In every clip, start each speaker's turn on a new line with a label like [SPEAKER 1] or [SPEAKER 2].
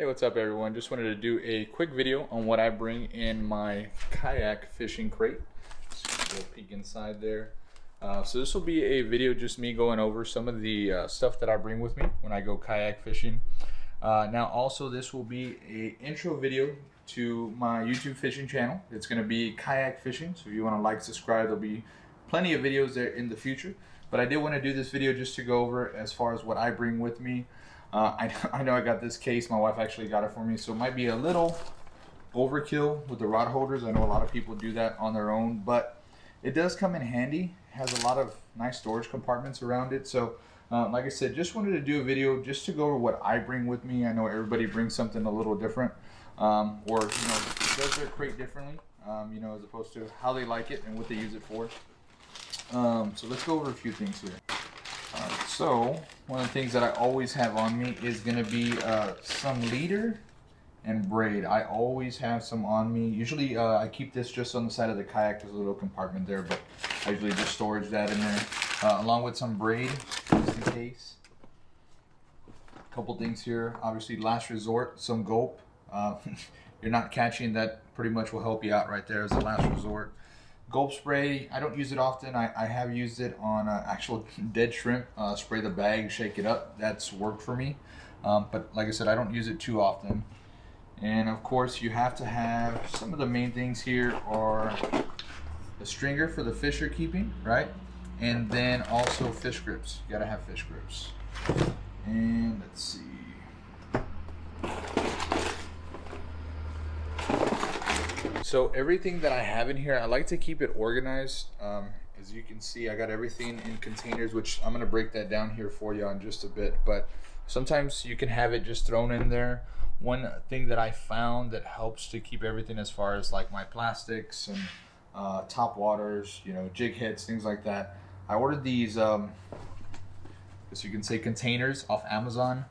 [SPEAKER 1] Hey, what's up everyone? Just wanted to do a quick video on what I bring in my kayak fishing crate. Just a little peek inside there. So this will be a video just me going over some of the stuff that I bring with me when I go kayak fishing. Now also this will be a intro video to my YouTube fishing channel. It's going to be kayak fishing, so if you want to like, subscribe, there'll be plenty of videos there in the future. But I did want to do this video just to go over as far as what I bring with me. I know I got this case, my wife actually got it for me, so it might be a little overkill with the rod holders. I know a lot of people do that on their own, but it does come in handy. It has a lot of nice storage compartments around it. So like I said, just wanted to do a video just to go over what I bring with me. I know everybody brings something a little different, or does their crate differently, as opposed to how they like it and what they use it for. So let's go over a few things here. So one of the things that I always have on me is going to be some leader and braid. I always have some on me. Usually I keep this just on the side of the kayak. There's a little compartment there, but I usually just storage that in there, along with some braid just in case. A couple things here. Obviously, last resort, some gulp. You're not catching, that pretty much will help you out right there as a last resort. Gulp spray, I don't use it often. I have used it on actual dead shrimp. Spray the bag, shake it up. That's worked for me. But like I said, I don't use it too often. And of course, you have to have, some of the main things here are the stringer for the fish you're keeping, right? And then also fish grips. You gotta have fish grips. And let's see. So everything that I have in here, I like to keep it organized. As you can see, I got everything in containers, which I'm gonna break that down here for you in just a bit. But sometimes you can have it just thrown in there. One thing that I found that helps to keep everything as far as like my plastics and top waters, jig heads, things like that. I ordered these, as you can say, containers off Amazon.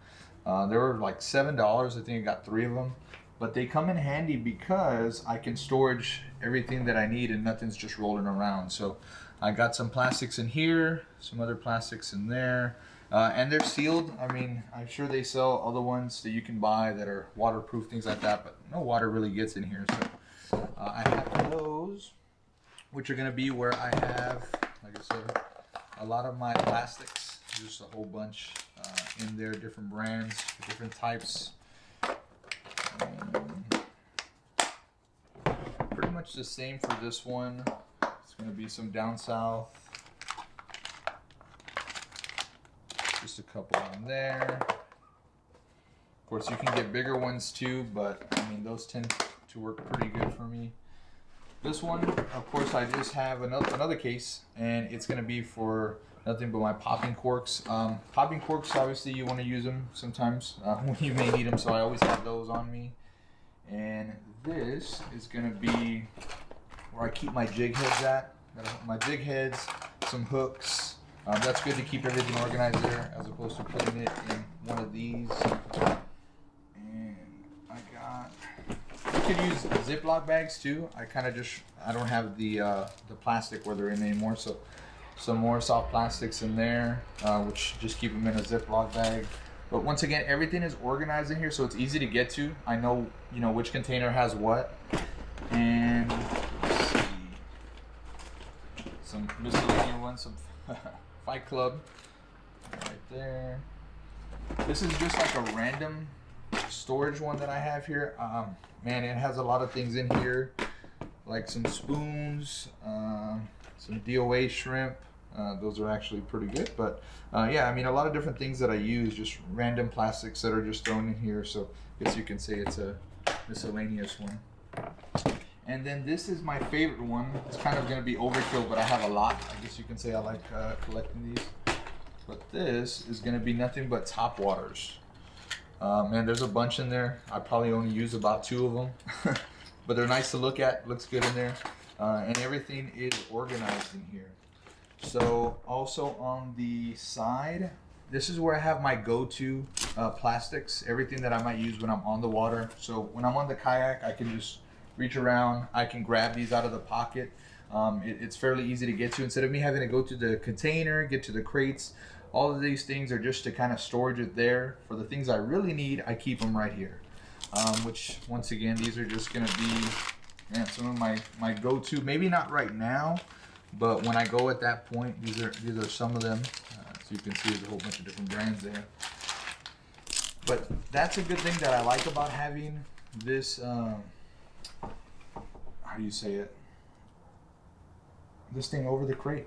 [SPEAKER 1] They were like $7. I think I got 3 of them. But they come in handy because I can storage everything that I need and nothing's just rolling around. So I got some plastics in here, some other plastics in there, and they're sealed. I mean, I'm sure they sell other ones that you can buy that are waterproof, things like that, but no water really gets in here. So I have those, which are gonna be where I have, like I said, a lot of my plastics, just a whole bunch in there, different brands, different types. Pretty much the same for this one. It's going to be some down south. Just a couple on there. Of course, you can get bigger ones too, but I mean, those tend to work pretty good for me. This one, of course, I just have another case, and it's going to be for nothing but my popping corks. Popping corks, obviously, you want to use them sometimes when you may need them, so I always have those on me. And this is going to be where I keep my jig heads at. My jig heads, some hooks. That's good to keep everything organized there as opposed to putting it in one of these. And I got, you could use Ziploc bags too. I don't have the plastic where they're in anymore, so some more soft plastics in there, which just keep them in a Ziploc bag. But once again, everything is organized in here, so it's easy to get to. I know, which container has what. And let's see, some miscellaneous ones, some Fight Club right there. This is just like a random storage one that I have here. Man, it has a lot of things in here, like some spoons, some DOA shrimp. Those are actually pretty good, but yeah, I mean, a lot of different things that I use, just random plastics that are just thrown in here. So I guess you can say it's a miscellaneous one. And then this is my favorite one. It's kind of going to be overkill, but I have a lot. I guess you can say I like collecting these. But this is going to be nothing but top waters. Man, there's a bunch in there. I probably only use about 2 of them, but they're nice to look at. Looks good in there, and everything is organized in here. So also on the side, this is where I have my go-to plastics, everything that I might use when I'm on the water. So when I'm on the kayak, I can just reach around, I can grab these out of the pocket. It's fairly easy to get to. Instead of me having to go to the container, get to the crates, all of these things are just to kind of storage it there. For the things I really need, I keep them right here. which once again, these are just gonna be some of my go-to. Maybe not right now, but when I go at that point, these are some of them. So you can see there's a whole bunch of different brands there. But that's a good thing that I like about having this. How do you say it? This thing over the crate,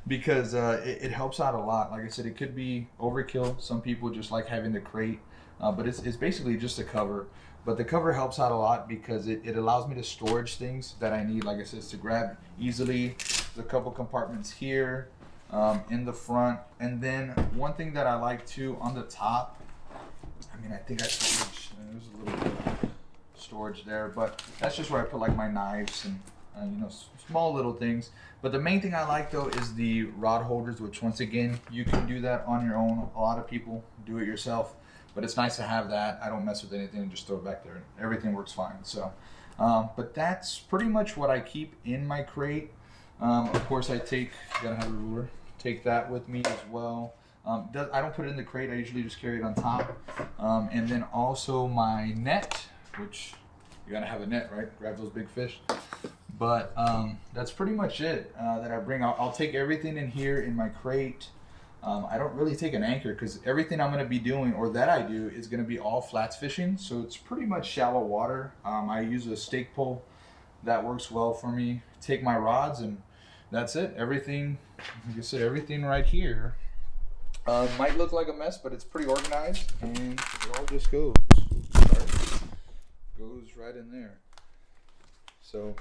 [SPEAKER 1] because it helps out a lot. Like I said, it could be overkill. Some people just like having the crate, but it's basically just a cover. But the cover helps out a lot because it allows me to storage things that I need. Like I said, to grab easily. There's a couple compartments here, in the front, and then one thing that I like too on the top. I mean, I think there's a little bit of storage there, but that's just where I put like my knives and small little things. But the main thing I like though is the rod holders, which once again, you can do that on your own. A lot of people do it yourself, but it's nice to have that. I don't mess with anything, just throw it back there. Everything works fine. So, but that's pretty much what I keep in my crate. Of course, gotta have a ruler, take that with me as well. I don't put it in the crate, I usually just carry it on top. And then also my net, which you gotta have a net, right? Grab those big fish. But that's pretty much it that I bring. I'll take everything in here in my crate. I don't really take an anchor because everything I'm gonna be doing, or that I do, is gonna be all flats fishing. So it's pretty much shallow water. I use a stake pole that works well for me. Take my rods and that's it. Everything, like I said, everything right here might look like a mess, but it's pretty organized, and it all just goes right in there. So,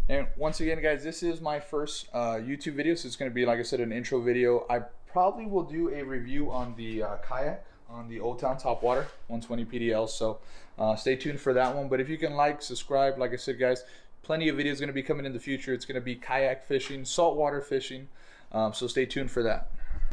[SPEAKER 1] and once again, guys, this is my first YouTube video, so it's going to be, like I said, an intro video. I probably will do a review on the Kayak on the Old Town Topwater 120 PDL, so stay tuned for that one. But if you can like, subscribe, like I said, guys, plenty of videos going to be coming in the future. It's going to be kayak fishing, saltwater fishing, so stay tuned for that.